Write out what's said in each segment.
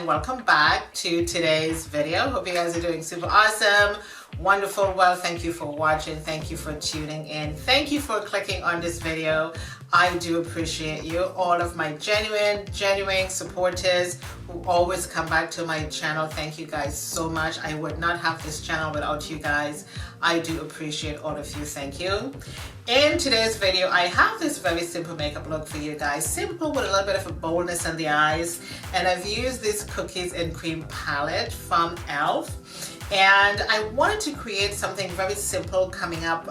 and welcome back to today's video. Hope you guys are doing super awesome, wonderful. Well, thank you for watching. Thank you for tuning in. Thank you for clicking on this video. I do appreciate you, all of my genuine supporters who always come back to my channel. Thank you guys so much. I would not have this channel without you guys. I do appreciate all of you. Thank you. In today's video, I have this very simple makeup look for you guys. Simple with a little bit of a boldness in the eyes. And I've used this Cookies and Cream palette from e.l.f. And I wanted to create something very simple coming up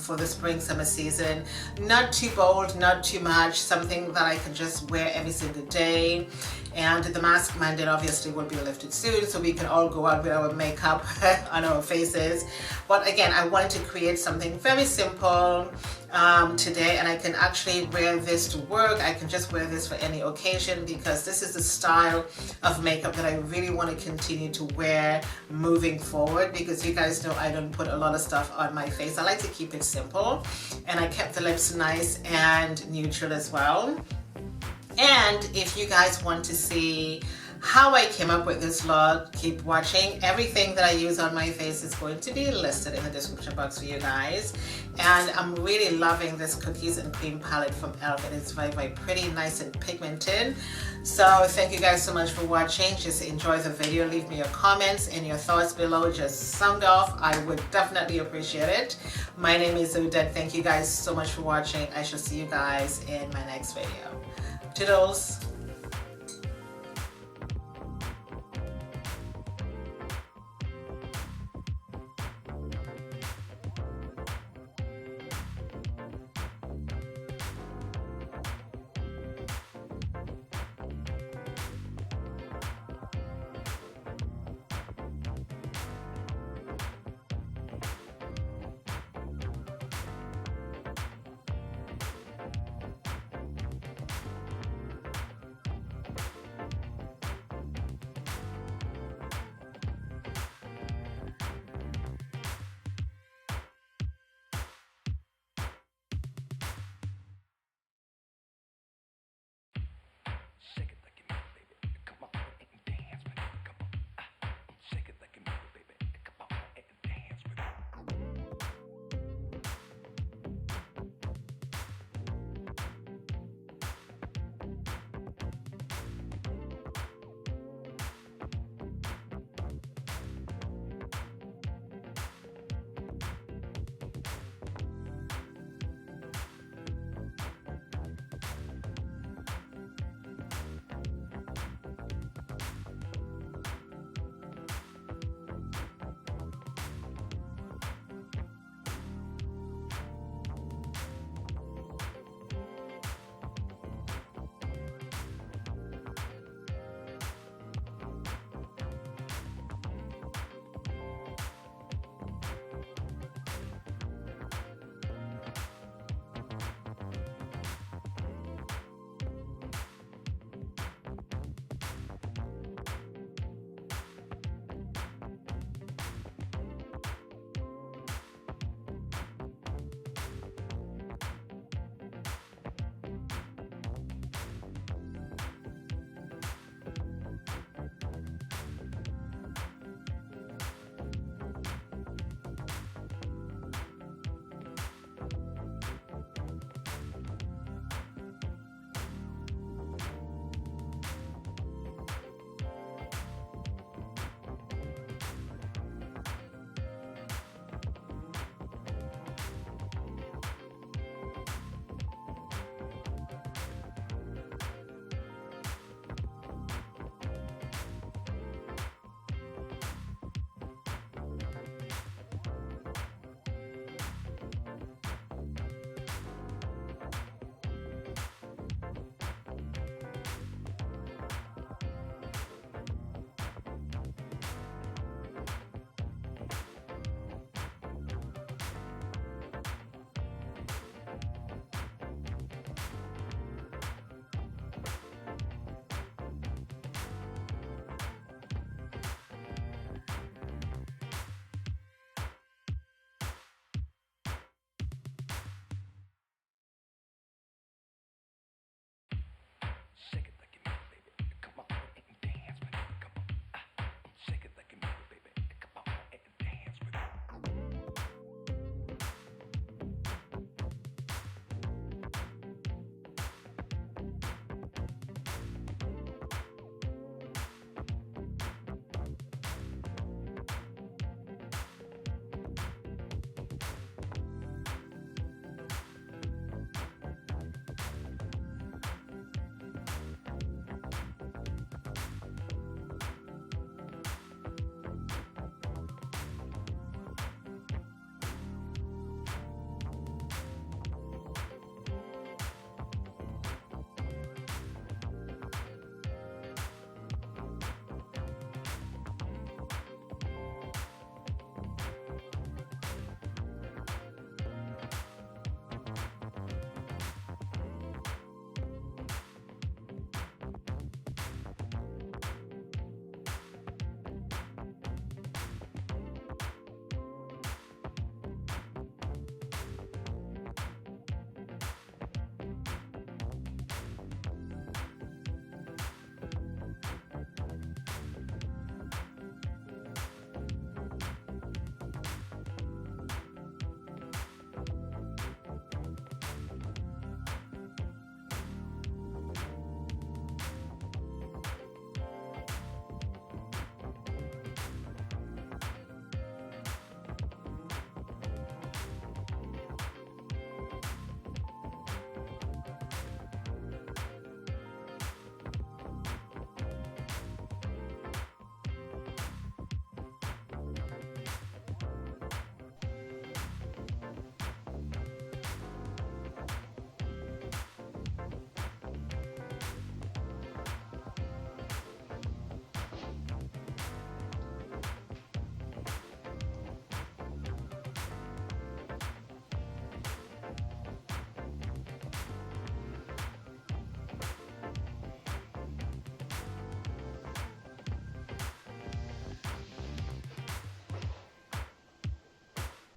for the spring summer season. Not too bold, not too much, something that I can just wear every single day. And the mask mandate obviously will be lifted soon, so we can all go out with our makeup on our faces. But again, I wanted to create something very simple today, and I can actually wear this to work. I can just wear this for any occasion because this is the style of makeup that I really want to continue to wear moving forward, because you guys know I don't put a lot of stuff on my face. I like to keep it simple, and I kept the lips nice and neutral as well. And if you guys want to see how I came up with this look, keep watching. Everything that I use on my face is going to be listed in the description box for you guys. And I'm really loving this Cookies and Cream palette from e.l.f. It is very, very pretty, nice and pigmented. So thank you guys so much for watching. Just enjoy the video. Leave me your comments and your thoughts below. Just sound off. I would definitely appreciate it. My name is Odette. Thank you guys so much for watching. I shall see you guys in my next video. Toodles.